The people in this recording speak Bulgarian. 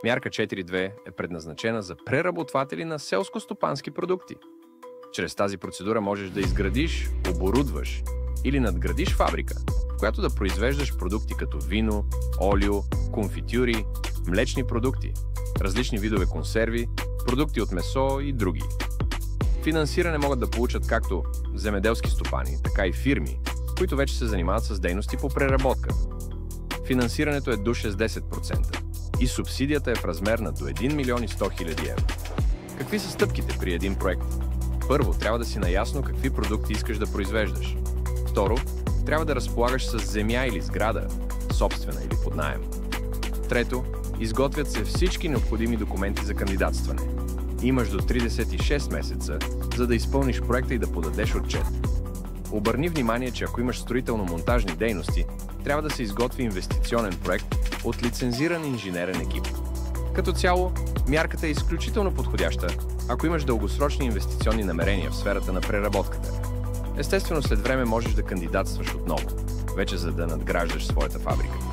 Мярка 4.2 е предназначена за преработватели на селско-стопански продукти. Чрез тази процедура можеш да изградиш, оборудваш или надградиш фабрика, в която да произвеждаш продукти като вино, олио, конфитюри, млечни продукти, различни видове консерви, продукти от месо и други. Финансиране могат да получат както земеделски стопани, така и фирми, които вече се занимават с дейности по преработка. Финансирането е до 60% и субсидията е в размер на до 1 милион и 100 хиляди евро. Какви са стъпките при един проект? Първо, трябва да си наясно какви продукти искаш да произвеждаш. Второ, трябва да разполагаш с земя или сграда, собствена или под наем. Трето, изготвят се всички необходими документи за кандидатстване. Имаш до 36 месеца, за да изпълниш проекта и да подадеш отчет. Обърни внимание, че ако имаш строително-монтажни дейности, трябва да се изготви инвестиционен проект от лицензиран инженерен екип. Като цяло, мярката е изключително подходяща, ако имаш дългосрочни инвестиционни намерения в сферата на преработката. Естествено, след време можеш да кандидатстваш отново, вече за да надграждаш своята фабрика.